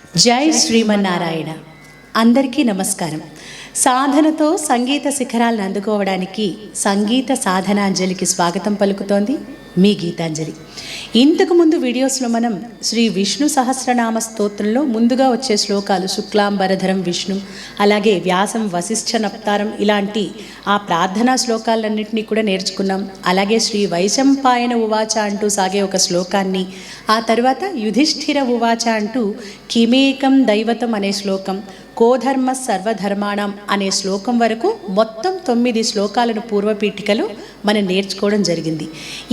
జై శ్రీమన్నారాయణ. అందరికీ నమస్కారం. సాధనతో సంగీత శిఖరాలను అందుకోవడానికి సంగీత సాధనాంజలికి స్వాగతం పలుకుతోంది మీ గీతాంజలి. ఇంతకుముందు వీడియోస్లో మనం శ్రీ విష్ణు సహస్రనామ స్తోత్రంలో ముందుగా వచ్చే శ్లోకాలు శుక్లాంబరధరం విష్ణు, అలాగే వ్యాసం వశిష్ఠ నప్తారం ఇలాంటి ఆ ప్రార్థనా శ్లోకాలన్నింటినీ కూడా నేర్చుకున్నాం. అలాగే శ్రీ వైశంపాయన ఉవాచ అంటూ సాగే ఒక శ్లోకాన్ని, ఆ తర్వాత యుధిష్ఠిర ఉవాచ అంటూ కిమేకం దైవతం అనే శ్లోకం, కోధర్మ సర్వధర్మాణం అనే శ్లోకం వరకు మొత్తం 9 శ్లోకాలను పూర్వపీఠికలో మనం నేర్చుకోవడం జరిగింది.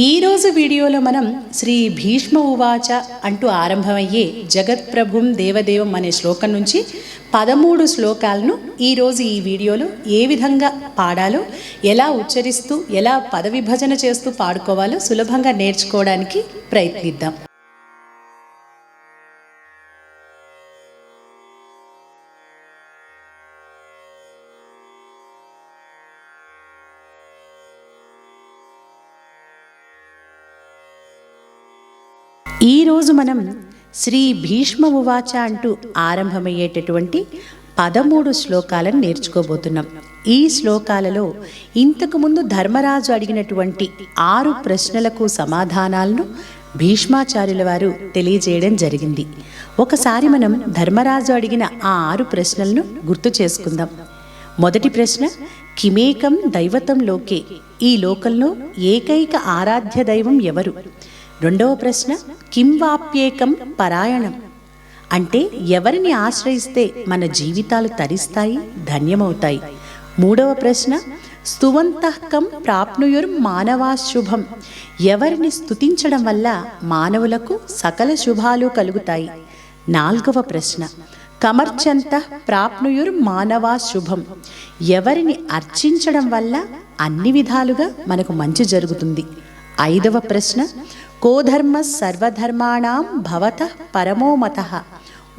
ఈరోజు వీడియోలో మనం శ్రీ భీష్మ ఉవాచ అంటూ ఆరంభమయ్యే జగత్ప్రభుం దేవదేవం అనే శ్లోకం నుంచి 13 శ్లోకాలను ఈరోజు ఈ వీడియోలో ఏ విధంగా పాడాలో, ఎలా ఉచ్చరిస్తూ, ఎలా పద విభజన చేస్తూ పాడుకోవాలో సులభంగా నేర్చుకోవడానికి ప్రయత్నిద్దాం. ఈరోజు మనం శ్రీ భీష్మ ఉవాచ అంటూ ఆరంభమయ్యేటటువంటి 13 శ్లోకాలను నేర్చుకోబోతున్నాం. ఈ శ్లోకాలలో ఇంతకుముందు ధర్మరాజు అడిగినటువంటి 6 ప్రశ్నలకు సమాధానాలను భీష్మాచార్యుల వారు తెలియజేయడం జరిగింది. ఒకసారి మనం ధర్మరాజు అడిగిన ఆ 6 ప్రశ్నలను గుర్తు చేసుకుందాం. మొదటి ప్రశ్న, కిమేకం దైవతం లోకే, ఈ లోకంలో ఏకైక ఆరాధ్య దైవం ఎవరు? రెండవ ప్రశ్న, కిం వాప్యేకం పరాయణం, అంటే ఎవరిని ఆశ్రయిస్తే మన జీవితాలు తరిస్తాయి, ధన్యమవుతాయి. మూడవ ప్రశ్న, స్తువంతఃకం ప్రాప్నుయుర్ మానవాశుభం, ఎవరిని స్తుతించడం వల్ల మానవులకు సకల శుభాలు కలుగుతాయి. నాలుగవ ప్రశ్న, కమర్చంతః ప్రాప్నుయుర్ మానవాశుభం, ఎవరిని అర్చించడం వల్ల అన్ని విధాలుగా మనకు మంచి జరుగుతుంది. ఐదవ ప్రశ్న, కోధర్మ సర్వధర్మాణం భవతః పరమో మతః,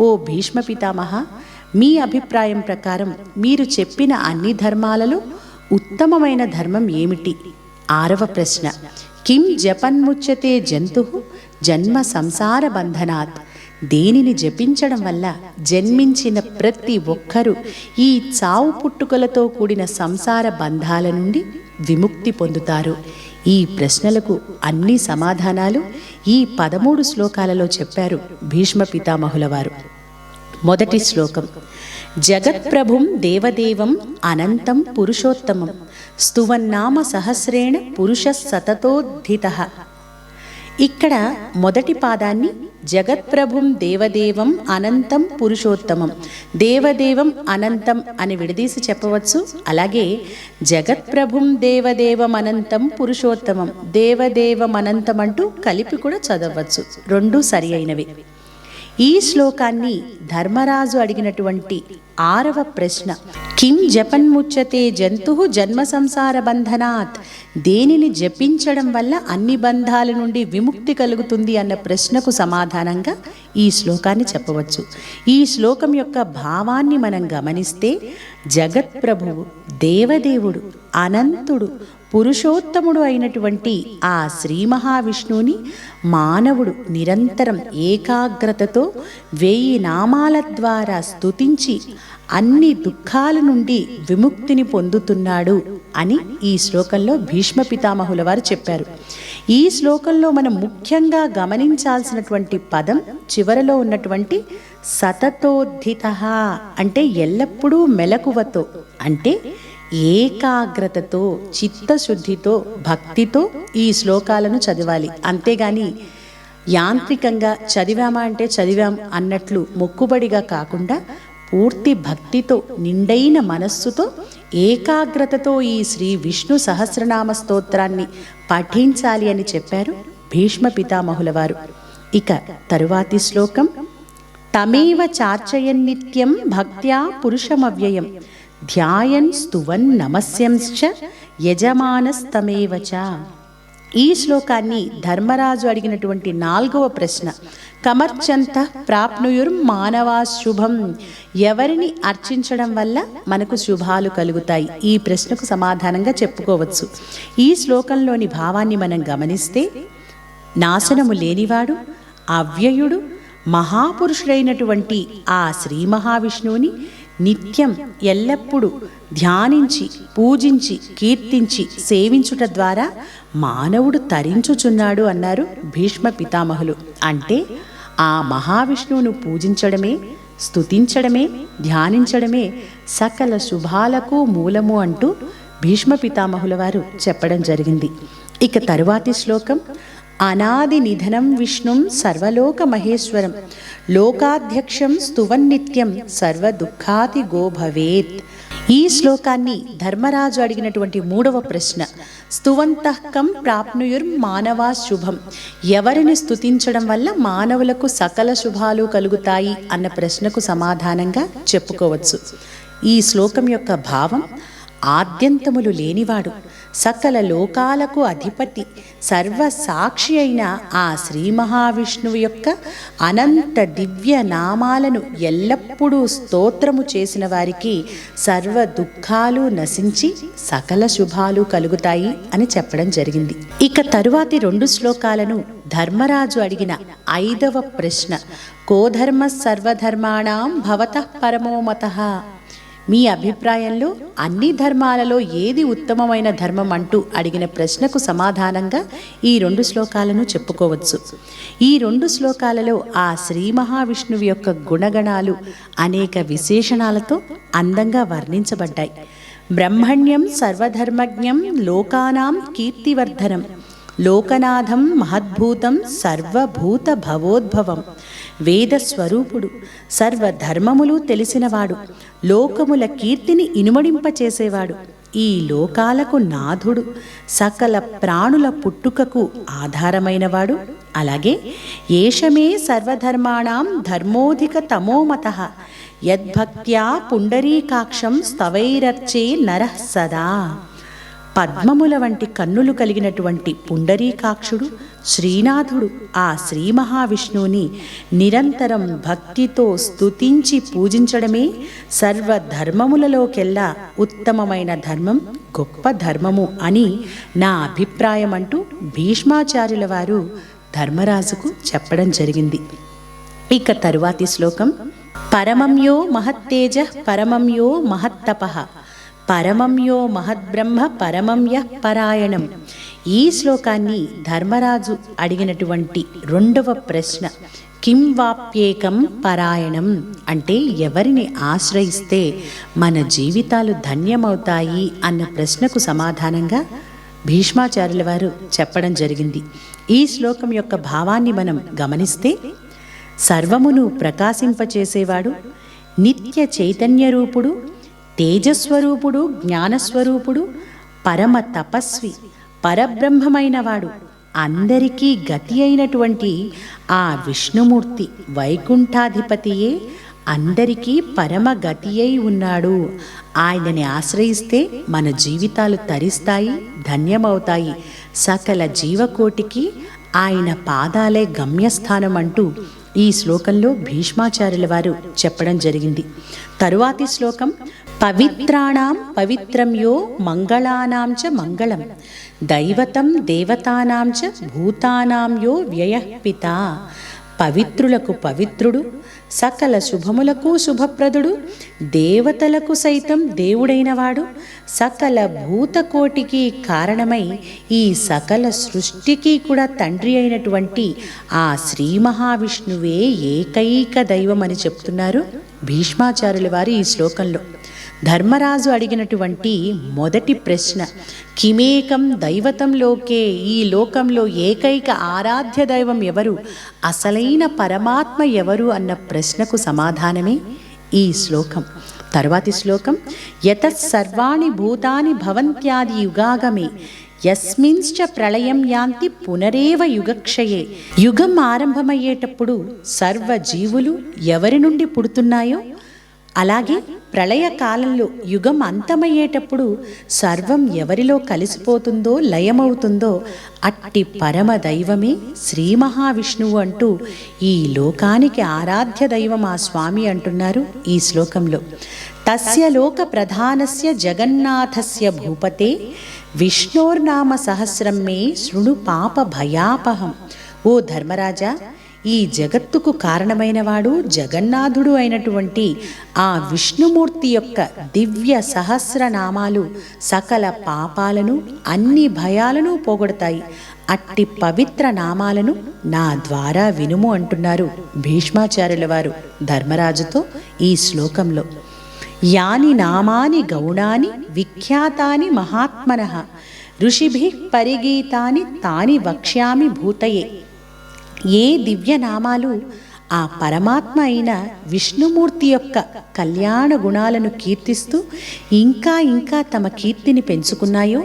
ఓ భీష్మ పితామహ, మీ అభిప్రాయం ప్రకారం మీరు చెప్పిన అన్ని ధర్మాలలో ఉత్తమమైన ధర్మం ఏమిటి? ఆరవ ప్రశ్న, కిం జపన్ముచ్యతే జంతుః జన్మ సంసార బంధనాత్, దేనిని జపించడం వల్ల జన్మించిన ప్రతి ఒక్కరూ ఈ చావు పుట్టుకలతో కూడిన సంసార బంధాల నుండి విముక్తి పొందుతారు. ఈ ప్రశ్నలకు అన్ని సమాధానాలు ఈ 13 శ్లోకాలలో చెప్పారు భీష్మ పితామహుల వారు. మొదటి శ్లోకం, జగత్ప్రభుం దేవదేవం అనంతం పురుషోత్తమం, స్తువన్నామ సహస్రేణ పురుష సతతోద్ధితః. ఇక్కడ మొదటి పాదాన్ని జగత్ప్రభుం దేవదేవం అనంతం పురుషోత్తమం, దేవదేవం అనంతం అని విడదీసి చెప్పవచ్చు. అలాగే జగత్ప్రభుం దేవదేవం అనంతం పురుషోత్తమం, దేవదేవం అనంతం అంటూ కలిపి కూడా చదవచ్చు. రెండూ సరి అయినవి. ఈ శ్లోకాన్ని ధర్మరాజు అడిగినటువంటి 6వ ప్రశ్న, కిం జపన్ముచ్యతే జంతుః జన్మ సంసార బంధనాత్, దేనిని జపించడం వల్ల అన్ని బంధాల నుండి విముక్తి కలుగుతుంది అన్న ప్రశ్నకు సమాధానంగా ఈ శ్లోకాన్ని చెప్పవచ్చు. ఈ శ్లోకం యొక్క భావాన్ని మనం గమనిస్తే, జగత్ప్రభువు, దేవదేవుడు, అనంతుడు, పురుషోత్తముడు అయినటువంటి ఆ శ్రీ మహావిష్ణువుని మానవుడు నిరంతరం ఏకాగ్రతతో 1000 నామాల ద్వారా స్తుతించి అన్ని దుఃఖాల నుండి విముక్తిని పొందుతున్నాడు అని ఈ శ్లోకంలో భీష్మ పితామహుల వారు చెప్పారు. ఈ శ్లోకంలో మనం ముఖ్యంగా గమనించాల్సినటువంటి పదం చివరలో ఉన్నటువంటి సతతోద్ధితః, అంటే ఎల్లప్పుడూ మెలకువతో, అంటే ఏకాగ్రతతో, చిత్తశుద్ధితో, భక్తితో ఈ శ్లోకాలను చదవాలి. అంతేగాని యాంత్రికంగా చదివామా అంటే చదివాం అన్నట్లు మొక్కుబడిగా కాకుండా పూర్తి భక్తితో, నిండైన మనస్సుతో, ఏకాగ్రతతో ఈ శ్రీ విష్ణు సహస్రనామ స్తోత్రాన్ని పఠించాలి అని చెప్పారు భీష్మ పితామహుల వారు. ఇక తరువాతి శ్లోకం, తమేవ చార్చయన్నిత్యం భక్త్యా పురుషమవ్యయం, ధ్యాయన్ స్తువన్ నమస్యంశ్చ యజమానస్తమేవ చ. ఈ శ్లోకాన్ని ధర్మరాజు అడిగినటువంటి 4వ ప్రశ్న, కమర్చంతః ప్రాప్నుయుర్ మానవాశుభం, ఎవరిని అర్చించడం వల్ల మనకు శుభాలు కలుగుతాయి, ఈ ప్రశ్నకు సమాధానంగా చెప్పుకోవచ్చు. ఈ శ్లోకంలోని భావాన్ని మనం గమనిస్తే, నాశనము లేనివాడు, అవ్యయుడు, మహాపురుషుడైనటువంటి ఆ శ్రీ మహావిష్ణువుని నిత్యం ఎల్లప్పుడూ ధ్యానించి పూజించి కీర్తించి సేవించుట ద్వారా మానవుడు తరించుచున్నాడు అన్నారు భీష్మ పితామహులు. అంటే ఆ మహావిష్ణువును పూజించడమే, స్తుతించడమే, ధ్యానించడమే సకల శుభాలకు మూలము అంటూ భీష్మ పితామహుల వారు చెప్పడం జరిగింది. ఇక తరువాతి శ్లోకం, అనాది నిధనం విష్ణుం సర్వలోక మహేశ్వరం లోకాధ్యక్షం స్తువన్నిత్యం సర్వ దుఃఖాతి గో భవేత్. ఈ శ్లోకాన్ని ధర్మరాజు అడిగినటువంటి 3వ ప్రశ్న, స్తువంతః కం ప్రాప్నుయుర్ మానవా శుభం, ఎవరిని స్తుతించడం వల్ల మానవులకు సకల శుభాలు కలుగుతాయి అన్న ప్రశ్నకు సమాధానంగా చెప్పుకోవచ్చు. ఈ శ్లోకం యొక్క భావం, ఆద్యంతములు లేనివాడు, సకల లోకాలకు అధిపతి, సర్వసాక్షి అయిన ఆ శ్రీ మహావిష్ణువు యొక్క అనంత దివ్య నామాలను ఎల్లప్పుడూ స్తోత్రము చేసిన వారికి సర్వ దుఃఖాలు నశించి సకల శుభాలు కలుగుతాయి అని చెప్పడం జరిగింది. ఇక తరువాతి 2 శ్లోకాలను ధర్మరాజు అడిగిన 5వ ప్రశ్న, కోధర్మ సర్వధర్మాణం భవతః పరమో మతః, మీ అభిప్రాయంలో అన్ని ధర్మాలలో ఏది ఉత్తమమైన ధర్మం అంటూ అడిగిన ప్రశ్నకు సమాధానంగా ఈ 2 శ్లోకాలను చెప్పుకోవచ్చు. ఈ 2 శ్లోకాలలో ఆ శ్రీ మహావిష్ణువు యొక్క గుణగణాలు అనేక విశేషణాలతో అందంగా వర్ణించబడ్డాయి. బ్రహ్మణ్యం సర్వధర్మజ్ఞం లోకానాం కీర్తివర్ధనం లోకనాథం మహద్భూతం సర్వభూత భవోద్భవం, వేదస్వరూపుడు, సర్వధర్మములు తెలిసినవాడు, లోకముల కీర్తిని ఇనుమడింపచేసేవాడు, ఈ లోకాలకు నాథుడు, సకల ప్రాణుల పుట్టుకకు ఆధారమైనవాడు, అలాగే ఏషమే సర్వధర్మాణం ధర్మోధిక తమోమతః యద్భక్త్యా పుండరీకాక్షం స్తవైరర్చే నరః సదా. పద్మముల వంటి కన్నులు కలిగినటువంటి పుండరీకాక్షుడు శ్రీనాథుడు ఆ శ్రీ మహావిష్ణువుని నిరంతరం భక్తితో స్తుతించి పూజించడమే సర్వధర్మములలోకెల్లా ఉత్తమమైన ధర్మం, గొప్ప ధర్మము అని నా అభిప్రాయం అంటూ భీష్మాచార్యుల వారు ధర్మరాజుకు చెప్పడం జరిగింది. ఇక తరువాతి శ్లోకం, పరమంయో మహత్తేజ పరమంయో మహత్తపః పరమంయో మహద్బ్రహ్మ పరమంయ పరాయణం. ఈ శ్లోకాన్ని ధర్మరాజు అడిగినటువంటి 2వ ప్రశ్న, కిం వాప్యేకం పరాయణం, అంటే ఎవరిని ఆశ్రయిస్తే మన జీవితాలు ధన్యమవుతాయి అన్న ప్రశ్నకు సమాధానంగా భీష్మాచార్యుల వారు చెప్పడం జరిగింది. ఈ శ్లోకం యొక్క భావాన్ని మనం గమనిస్తే, సర్వమును ప్రకాశింపచేసేవాడు, నిత్య చైతన్య రూపుడు, తేజస్వరూపుడు, జ్ఞానస్వరూపుడు, పరమ తపస్వి, పరబ్రహ్మమైనవాడు, అందరికీ గతి అయినటువంటి ఆ విష్ణుమూర్తి వైకుంఠాధిపతియే అందరికీ పరమ గతి అయి ఉన్నాడు. ఆయనని ఆశ్రయిస్తే మన జీవితాలు తరిస్తాయి, ధన్యమవుతాయి, సకల జీవకోటికి ఆయన పాదాలే గమ్యస్థానం అంటూ ఈ శ్లోకంలో భీష్మాచార్యుల వారు చెప్పడం జరిగింది. తరువాతి శ్లోకం, పవిత్రాణం పవిత్రం యో మంగళానాం చ మంగళం దైవతం దేవతానాం చ భూతానాం యో వ్యయః పితా. పవిత్రులకు పవిత్రుడు, సకల శుభములకు శుభప్రదుడు, దేవతలకు సైతం దేవుడైనవాడు, సకల భూతకోటికి కారణమై ఈ సకల సృష్టికి కూడా తండ్రి అయినటువంటి ఆ శ్రీ మహావిష్ణువే ఏకైక దైవం అని చెప్తున్నారు భీష్మాచార్యుల వారు ఈ శ్లోకంలో. ధర్మరాజు అడిగినటువంటి మొదటి ప్రశ్న, కిమేకం దైవతం లోకే, ఈ లోకంలో ఏకైక ఆరాధ్య దైవం ఎవరు, అసలైన పరమాత్మ ఎవరు అన్న ప్రశ్నకు సమాధానమే ఈ శ్లోకం. తర్వాతి శ్లోకం, యతః సర్వాణి భూతాని భవంత్యాది యుగాగమే యస్మింశ్చ ప్రళయం యాంతి పునరేవ యుగక్షయే. యుగం ఆరంభమయ్యేటప్పుడు సర్వ జీవులు ఎవరి నుండి పుడుతున్నాయో, అలాగే ప్రళయ కాలంలో యుగం అంతమయ్యేటప్పుడు సర్వం ఎవరిలో కలిసిపోతుందో, లయమవుతుందో అట్టి పరమ దైవమే శ్రీ మహావిష్ణువు అంటూ ఈ లోకానికి ఆరాధ్య దైవం ఆ స్వామి అంటున్నారు ఈ శ్లోకంలో. తస్య లోక ప్రధానస్య జగన్నాథస్య భూపతే విష్ణోర్నామ సహస్రం మే శృణు పాప భయాపహం. ఓ ధర్మరాజా, ఈ జగత్తుకు కారణమైనవాడు జగన్నాథుడు అయినటువంటి ఆ విష్ణుమూర్తి యొక్క దివ్య సహస్రనామాలు సకల పాపాలను అన్ని భయాలను పోగొడతాయి. అట్టి పవిత్ర నామాలను నా ద్వారా వినుము అంటున్నారు భీష్మాచార్యుల వారు ధర్మరాజుతో ఈ శ్లోకంలో. యాని నామాని గౌణాని విఖ్యాతాని మహాత్మనః ఋషిభిః పరిగీతాని తాని వక్ష్యామి భూతయే. ఏ దివ్యనామాలు ఆ పరమాత్మ అయిన విష్ణుమూర్తి యొక్క కళ్యాణ గుణాలను కీర్తిస్తూ ఇంకా ఇంకా తమ కీర్తిని పెంచుకున్నాయో,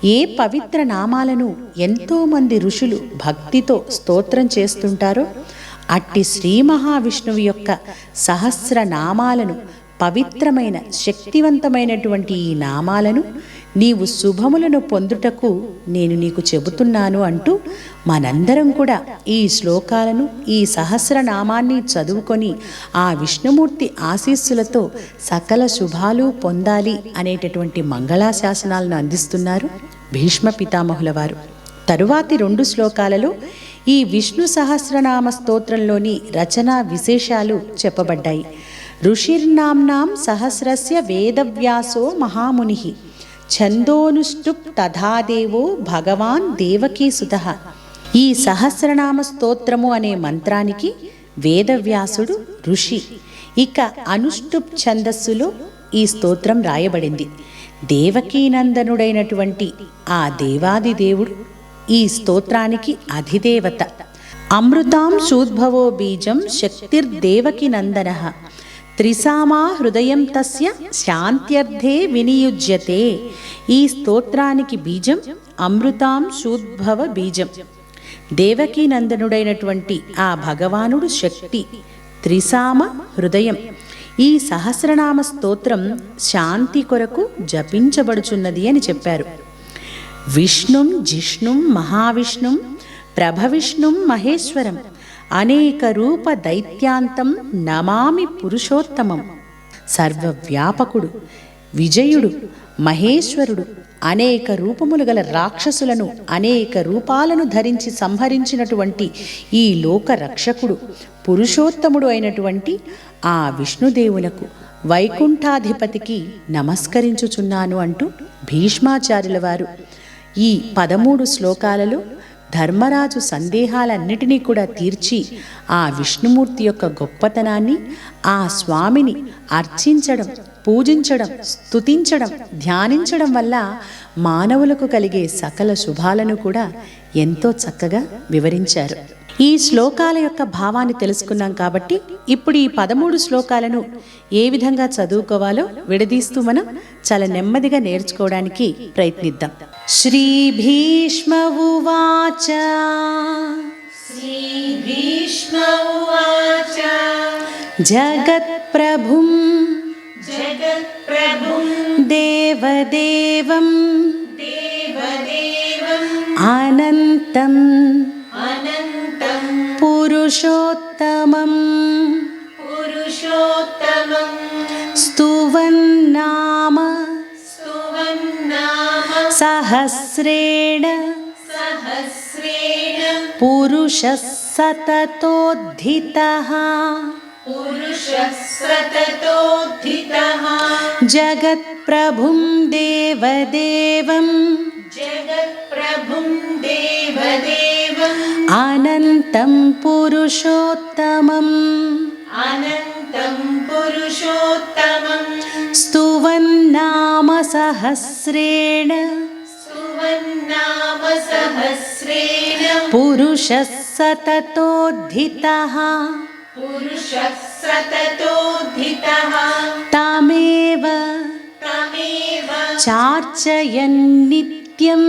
ఏ పవిత్ర నామాలను ఎంతోమంది ఋషులు భక్తితో స్తోత్రం చేస్తుంటారో, అట్టి శ్రీ మహావిష్ణువు యొక్క సహస్రనామాలను, పవిత్రమైన శక్తివంతమైనటువంటి ఈ నామాలను నీవు శుభములను పొందుటకు నేను నీకు చెబుతున్నాను అంటూ మనందరం కూడా ఈ శ్లోకాలను, ఈ సహస్రనామాన్ని చదువుకొని ఆ విష్ణుమూర్తి ఆశీస్సులతో సకల శుభాలు పొందాలి అనేటటువంటి మంగళాశాసనాలను అందిస్తున్నారు భీష్మ పితామహుల వారు. తరువాతి 2 శ్లోకాలలో ఈ విష్ణు సహస్రనామ స్తోత్రంలోని రచనా విశేషాలు చెప్పబడ్డాయి. ఋషిర్నామ్నాం సహస్రస్య వేదవ్యాసో మహామునిః ఛందోనుష్టుప్ తథాదేవో భగవాన్ దేవకీసుతః. ఈ సహస్రనామ స్తోత్రము అనే మంత్రానికి వేదవ్యాసుడు ఋషి. ఇక అనుష్టుప్ ఛందస్సులో ఈ స్తోత్రం రాయబడింది. దేవకీనందనుడైనటువంటి ఆ దేవాది దేవుడు ఈ స్తోత్రానికి అధిదేవత. అమృతాం శూద్భవో బీజం శక్తిర్దేవకీనందనః త్రిసామా హృదయం తస్య శాంత్యర్థే వినియుజ్యతే. ఈ స్తోత్రానికి బీజం అమృతాం శూద్భవ బీజం. దేవకీనందనుడైనటువంటి ఆ భగవానుడు శక్తి, త్రిసామ హృదయం. ఈ సహస్రనామ స్తోత్రం శాంతి కొరకు జపించబడుచున్నది అని చెప్పారు. విష్ణుం జిష్ణుం మహావిష్ణుం ప్రభవిష్ణుం మహేశ్వరం అనేక రూప దైత్యాంతం నమామి పురుషోత్తమం. సర్వవ్యాపకుడు, విజయుడు, మహేశ్వరుడు, అనేక రూపములు గల రాక్షసులను అనేక రూపాలను ధరించి సంహరించినటువంటి ఈ లోక రక్షకుడు, పురుషోత్తముడు అయినటువంటి ఆ విష్ణుదేవునకు, వైకుంఠాధిపతికి నమస్కరించుచున్నాను అంటూ భీష్మాచార్యుల వారు ఈ 13 శ్లోకాలలో ధర్మరాజు సందేహాలన్నిటినీ కూడా తీర్చి ఆ విష్ణుమూర్తి యొక్క గొప్పతనాన్ని, ఆ స్వామిని అర్చించడం, పూజించడం, స్తుతించడం, ధ్యానించడం వల్ల మానవులకు కలిగే సకల శుభాలను కూడా ఎంతో చక్కగా వివరించారు. ఈ శ్లోకాల యొక్క భావాన్ని తెలుసుకున్నాం కాబట్టి ఇప్పుడు ఈ 13 శ్లోకాలను ఏ విధంగా చదువుకోవాలో విడదీస్తూ మనం చాలా నెమ్మదిగా నేర్చుకోవడానికి ప్రయత్నిద్దాం. శ్రీ భీష్మ ఉవాచ. శ్రీ భీష్మ ఉవాచ. జగత్ప్రభుం దేవదేవం అనంతం పురుషోత్తమం స్తువన్నామ సహస్రేణ పురుషః సతతోద్ధితః. జగత్ప్రభుం దేవదేవం అనంతం పురుషోత్తమం స్తువన్నామ సహస్రేణ పురుషః సతతోద్ధితః. తమేవ చార్చయన్నిత్యం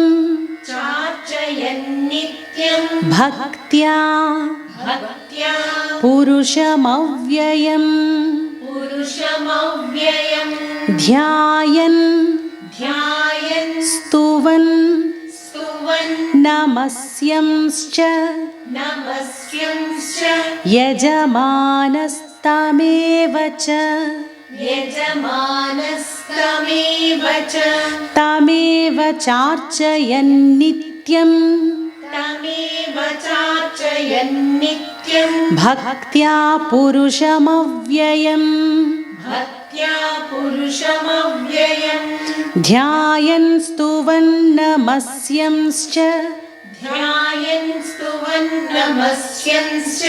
భక్త్యా పురుషమవ్యయం ధ్యాయన్ స్తువన్ నమస్యంశ్చ యజమానస్తమేవ చ. తమేవ చార్చయన్నిత్యం नित्यं भक्त्या पुरुषमव्ययम् भक्त्या पुरुषमव्ययम् ध्यायन् स्तुवन् नमस्यंश्च ध्यायन् स्तुवन् नमस्यंश्च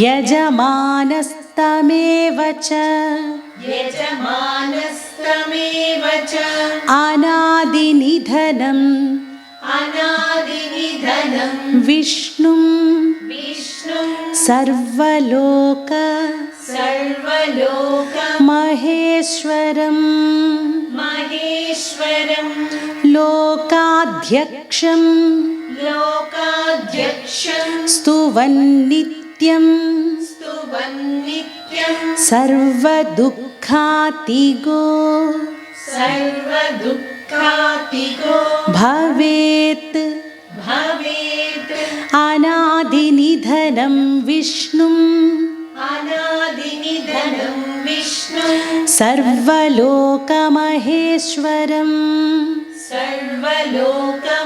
यजमानस्तमेव च यजमानस्तमेव च अनादिनिधनम् अनादिनिधनं विष्णुं विष्णुं सर्वलोक सर्वलोक महेश्वरम् महेश्वरं लोकाध्यक्षं लोकाध्यक्षं स्तुवन्नित्यं स्तुवन्नित्यं सर्वदुःखातिगो सर्वदुःखातिगो भवेत् भवेत् अनादिनिधनं विष्णुम् अनादिनिधनं विष्णुं सर्वलोकमहेश्वरम्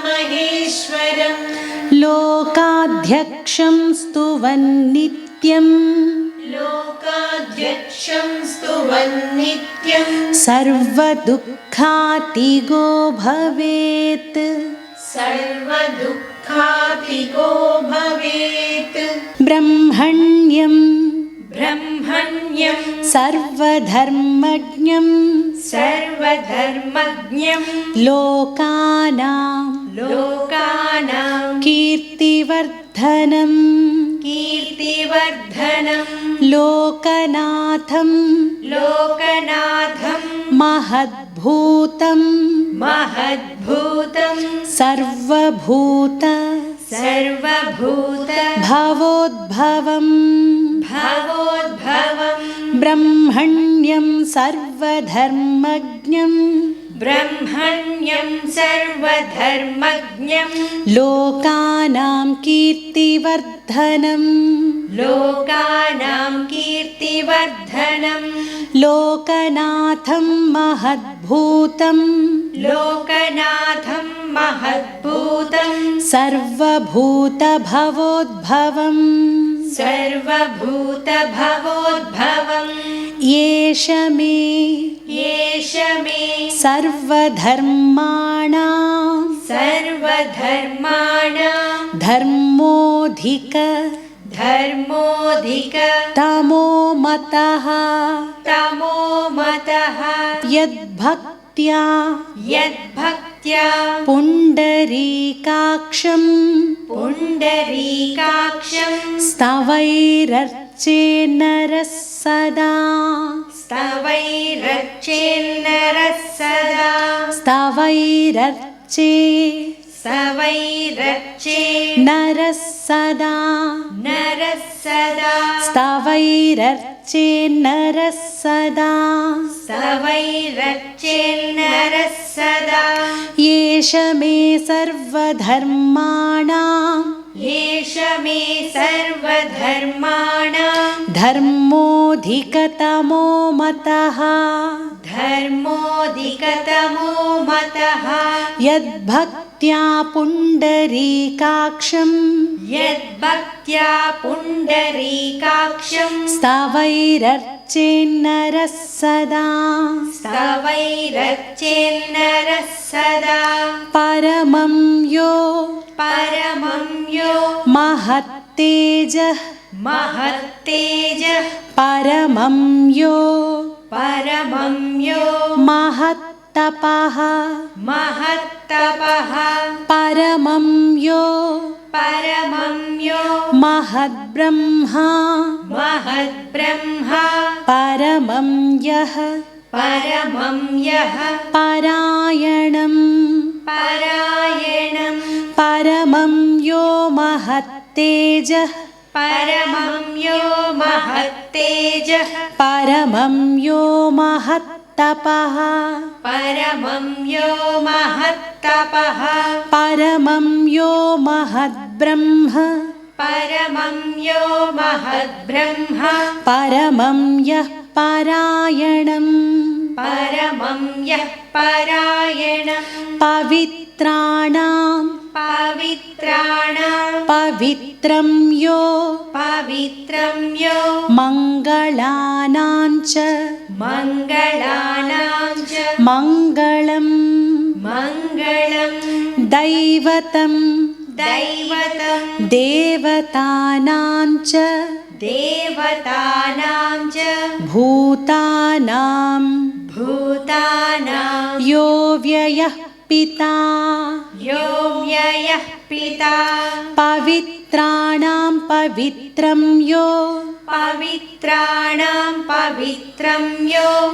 सर्वलोकमहेश्वरं लोकाध्यक्षं स्तुवन्नित्यं लोकाध्यक्षं स्तुवन्नित्यं सर्वदुःखातिगो भवेत् सर्वदुःखातिगो भवेत् ब्रह्मण्यं ब्रह्मण्यं सर्वधर्मज्ञं सर्वधर्मज्ञं लोकानां लोकानां कीर्तिवर्धनं कीर्तिवर्धनं लोकनाथं लोकनाथं महद्भूतं महद्भूतं सर्वभूत सर्वभूत भवोद्भवं भवोद्भवं ब्रह्मण्यं सर्वधर्मज्ञं ब्रह्मण्यं सर्वधर्मज्ञं लोकानां कीर्तिवर्धनं लोकानां कीर्तिवर्धनं लोकनाथं महद्भूतं लोकनाथं महद्भूतं सर्वभूतभवोद्भवं सर्वभूतभवोद्भवं येष मे येष मे सर्वधर्माणां सर्वधर्माणां धर्मोऽधिक धर्मोऽधिक तमोमतः तमोमतः यद्भक्त्या यद्भक्त्या पुण्डरीकाक्षं पुण्डरीकाक्षं स्तवैरर्चेन्नरः सदा स्तवैरर्चेन्नरः सदा स्तवैरर्चे स्तवैरर्चे नरः सदा नरः सदा स्तवैरर्चेन्नरः सदा स्तवैरर्चेन्नरः सदा येष मे सर्वधर्माणां येष मे सर्वधर्माणां धर्मोऽधिकतमो मतः धर्मोऽधिकतमो मतः यद्भक्त्या पुण्डरीकाक्षं यद्भक्त्या पुण्डरीकाक्षं स्तवैरर्चेन्नरः सदा स्तवैरर्चेन्नरः सदा परमं यो महत्तेजः महत्तेजः परमं यो महत्तपः महत्तपः परमं यो महद्ब्रह्मा महद्ब्रह्मा परमं यः परायणं परमं यो महत्तेजः परमं यो महत्तेजः परमं यो महत्तपः परमं यो महत्तपः परमं यो महद्ब्रह्म परमं यो महद्ब्रह्मा परमं यः परायणं परमं यः परायणं पवित्राणां पवित्रं यो मङ्गलानाञ्च मङ्गलं दैवतं देवतानाञ्च भूतानां यो व्ययः पिता पवित्राणां पवित्रं यो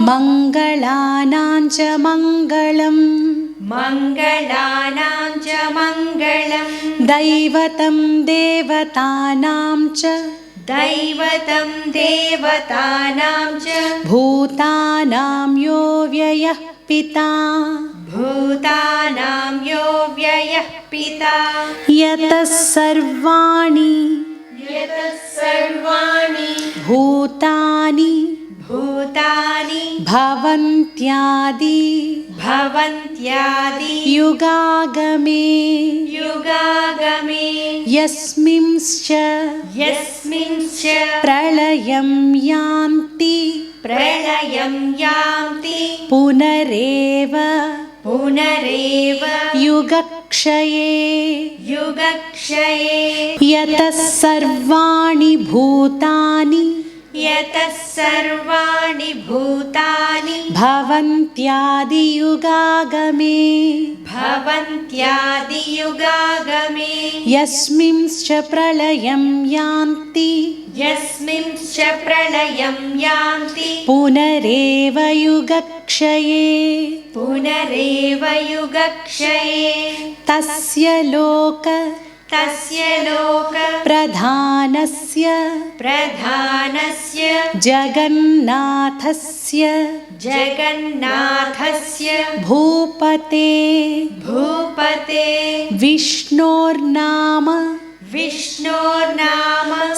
मङ्गलानां च मङ्गलं दैवतं देवतानां च भूतानां यो व्ययः पिता यतः सर्वाणि भूतानि भवन्त्यादि युगागमे यस्मिंश्च प्रलयं यान्ति पुनरेव युगक्षये यतः सर्वाणि भूतानि भवन्त्यादियुगागमे यस्मिंश्च प्रलयं यान्ति पुनरेव युगक्षये तस्य लोक प्रधानस्य जगन्नाथस्य भूपते विष्णोर्नाम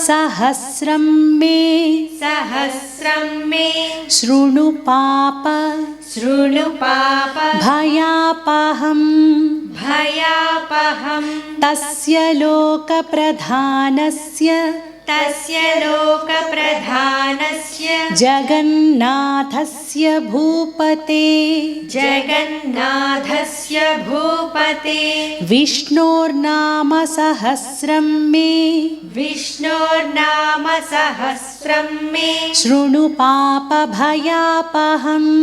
सहस्रं मे शृणु पाप भयापहम् तस्य लोकप्रधानस्य जगन्नाथस्य भूपते विष्णोर्नाम सहस्रं मे शृणु पाप भयापहम्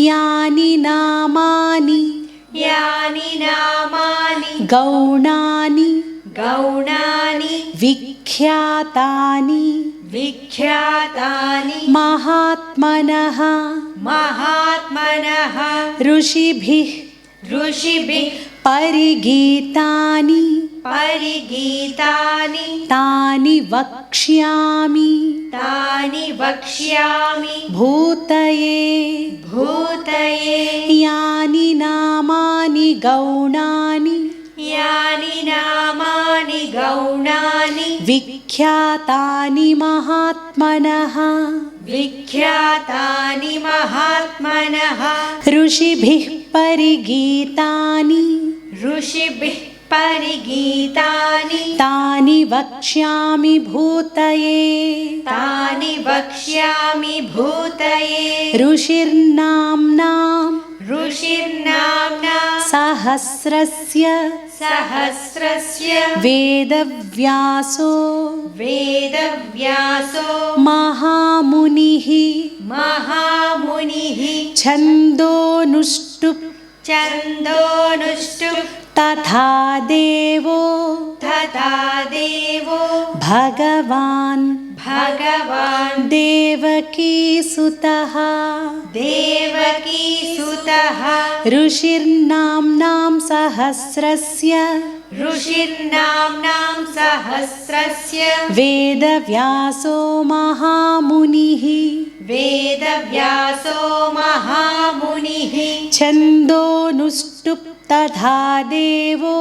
यानि नामानि गौणानि विख्यातानि महात्मनः ऋषिभिः परिगीतानि तानि वक्ष्यामि भूतये यानि नामानि गौणानि विख्यातानि महात्मनः ऋषिभिः परिगीतानि तानि वक्ष्यामि भूतये ऋषिर्नाम्नां सहस्रस्य वेदव्यासो महामुनिः छन्दोनुष्टुप् तथा देवो भगवान् देवकीसुतः ऋषिर्नाम्नां सहस्रस्य वेदव्यासो महामुनिः छन्दोनुष्टुप् तथा देवो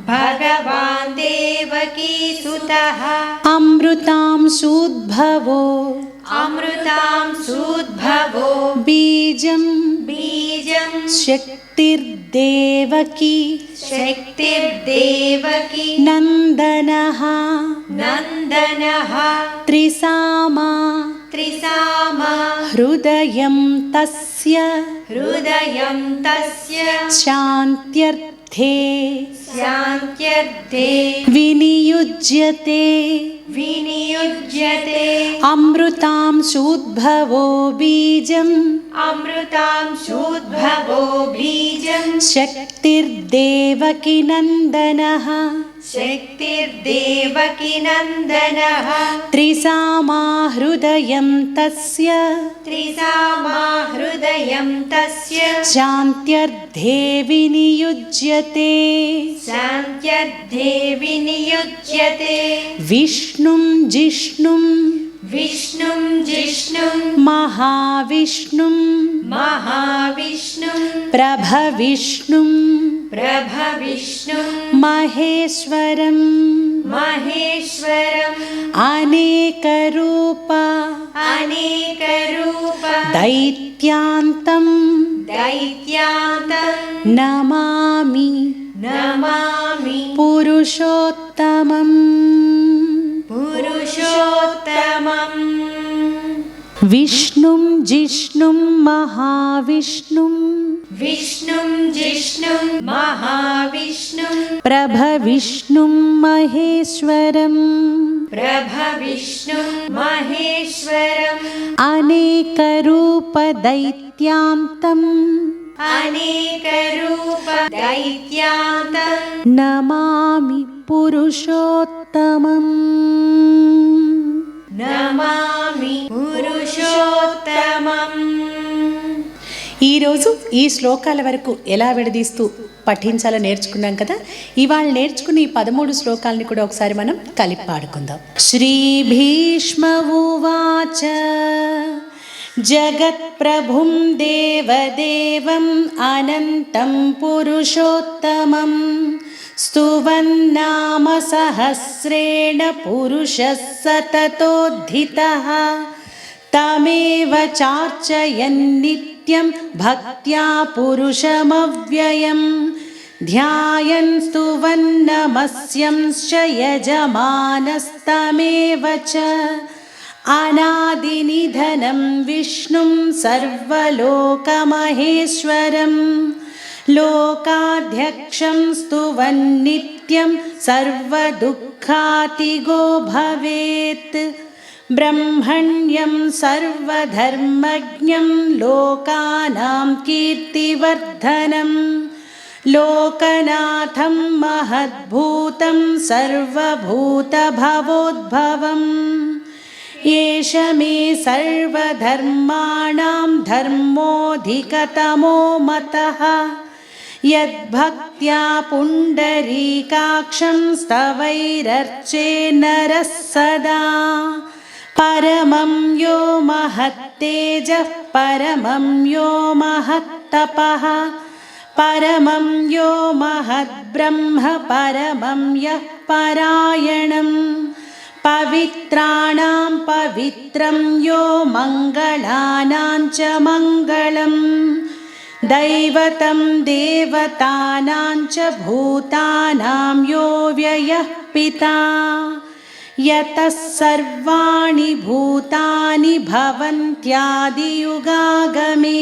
भगवान् देवकीसुतः अमृतांशूद्भवो अमृतांशूद्भवो बीजं बीजं शक्तिर्देवकी शक्तिर्देवकी नन्दनः नन्दनः त्रिसामा त्रिसामा हृदयं तस्य हृदयं तस्य शान्त्यर्थे शान्त्यर्थे विनियुज्यते विनियुज्यते अमृतांशूद्भवो बीजम् अमृतांशूद्भवो बीजं शक्तिर्देवकी नन्दनः शक्तिर्देवकी नन्दनः त्रिसामा हृदयं तस्य त्रिसामा हृदयं तस्य शान्त्यर्थे विनियुज्यते शान्त्यर्थे विनियुज्यते विष्णुं जिष्णुं विष्णुं जिष्णुं महाविष्णुं महाविष्णुं प्रभविष्णुं प्रभविष्णुं महेश्वरं महेश्वरम् अनेकरूप अनेकरूप दैत्यान्तं दैत्यान्तं नमामि नमामि पुरुषोत्तमम् पुरुषोत्तमम् विष्णुं जिष्णुं महाविष्णुं विष्णुं जिष्णुं महाविष्णुं प्रभविष्णुं महेश्वरं प्रभविष्णुं महेश्वरम् अनेकरूपदैत्यान्तं अनेकरूप दैत्यान्तं नमामि पुरुषोत्तमम् नमामि पुरुषोत्तमम् ఈరోజు ఈ శ్లోకాల వరకు ఎలా విడదీస్తూ పఠించాలో నేర్చుకున్నాం కదా. ఇవాళ నేర్చుకున్న ఈ 13 శ్లోకాలని కూడా ఒకసారి మనం కలిపి పాడుకుందాం. శ్రీ భీష్మ ఉవాచ జగత్ప్రభుం దేవదేవం అనంతం పురుషోత్తమం స్తువన్నామ సహస్రేణ పురుషः సతతోద్ధితः తమేవ చార్చయన్నిత్యం భక్త్యా పురుషమవ్యయం ధ్యాయన్ స్తువన్నమస్యంశ్చ యజమానస్తమేవ చ అనాదినిధనం విష్ణుం సర్వలోకమహేశ్వరం లోకాధ్యక్షం స్తువన్నిత్యం సర్వదుఃఖాతిగో భవేత్ బ్రహ్మణ్యం సర్వధర్మజ్ఞం లోకానాం కీర్తివర్ధనం లోకనాథం మహద్భూతం సర్వభూతభవోద్భవం ఏష మే సర్వధర్మాణాం ధర్మోऽధికతమో మతః యద్భక్త్యా పుండరీకాక్షం స్తవైరర్చే నరः సదా పరమం యో మహత్తేజః పరమం యో మహత్తపః పరమం యో మహద్బ్రహ్మ పరమం యః పరాయణం పవిత్రాణాం పవిత్రం యో మంగళానాం చ మంగళం దైవతం దేవతానాం చ భూతానాం యో వ్యయః పితా యతః సర్వాణి భూతాని భవంత్యాదియుగాగమే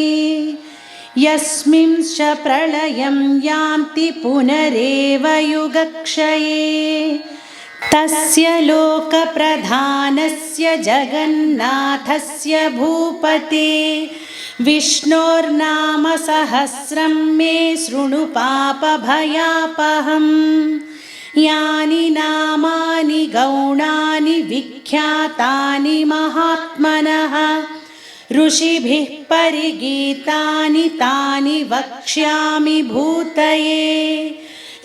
యస్మింశ్చ ప్రళయం యాంతి పునరేవ యుగక్షయే తస్య లోకప్రధానస్య జగన్నాథస్య భూపతే విష్ణోర్నామ సహస్రం మే శృణు పాపభయాపహం యాని నామాని గౌణాని విఖ్యాతాని మహాత్మనః ఋషిభిః పరిగీతాని తాని వక్ష్యామి భూతయే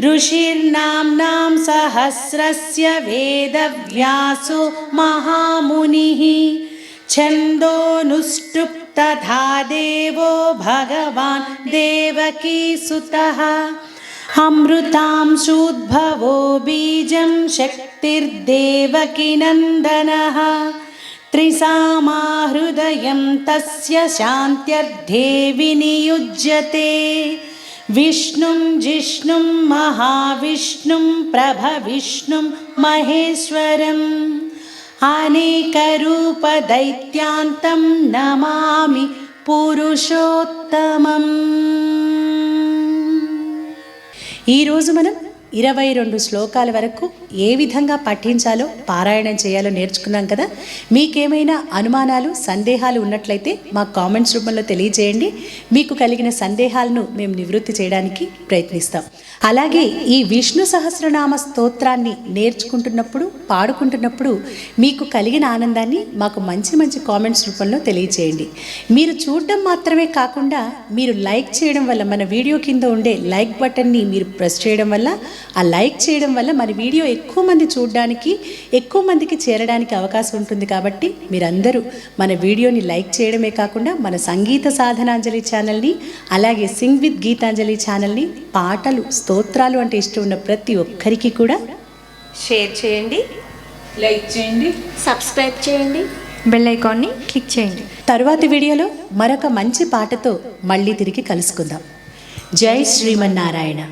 ఋషిర్నామ్నాం సహస్రస్య వేదవ్యాసో మహామునిః ఛందోనుష్టుప్ తథా దేవో భగవాన్ దేవకీసుతః అమృతాంశూద్భవో బీజం శక్తిర్దేవకి నందనః త్రిసామా హృదయం తస్య శాంత్యర్థే వినియుజ్యతే విష్ణుం జిష్ణుం మహావిష్ణుం ప్రభవిష్ణుం మహేశ్వరం అనేకరూపదైత్యాంతం నమామి పురుషోత్తమం. ఈరోజు మనం 22 శ్లోకాల వరకు ఏ విధంగా పఠించాలో పారాయణం చేయాలో నేర్చుకున్నాం కదా. మీకేమైనా అనుమానాలు సందేహాలు ఉన్నట్లయితే మా కామెంట్స్ రూపంలో తెలియజేయండి. మీకు కలిగిన సందేహాలను మేము నివృత్తి చేయడానికి ప్రయత్నిస్తాం. అలాగే ఈ విష్ణు సహస్రనామ స్తోత్రాన్ని నేర్చుకుంటున్నప్పుడు పాడుకుంటున్నప్పుడు మీకు కలిగిన ఆనందాన్ని మాకు మంచి మంచి కామెంట్స్ రూపంలో తెలియజేయండి. మీరు చూడడం మాత్రమే కాకుండా మీరు లైక్ చేయడం వల్ల, మన వీడియో కింద ఉండే లైక్ బటన్ని మీరు ప్రెస్ చేయడం వల్ల, ఆ లైక్ చేయడం వల్ల మన వీడియో ఎక్కువ మంది చూడడానికి, ఎక్కువ మందికి చేరడానికి అవకాశం ఉంటుంది. కాబట్టి మీరందరూ మన వీడియోని లైక్ చేయడమే కాకుండా మన సంగీత సాధనాంజలి ఛానల్ని, అలాగే సింగ్ విత్ గీతాంజలి ఛానల్ని, పాటలు స్తోత్రాలు అంటే ఇష్టం ఉన్న ప్రతి ఒక్కరికి కూడా షేర్ చేయండి, లైక్ చేయండి, సబ్స్క్రైబ్ చేయండి, బెల్ ఐకాన్ని క్లిక్ చేయండి. తరువాతి వీడియోలో మరొక మంచి పాటతో మళ్ళీ తిరిగి కలుసుకుందాం. జై శ్రీమన్నారాయణ.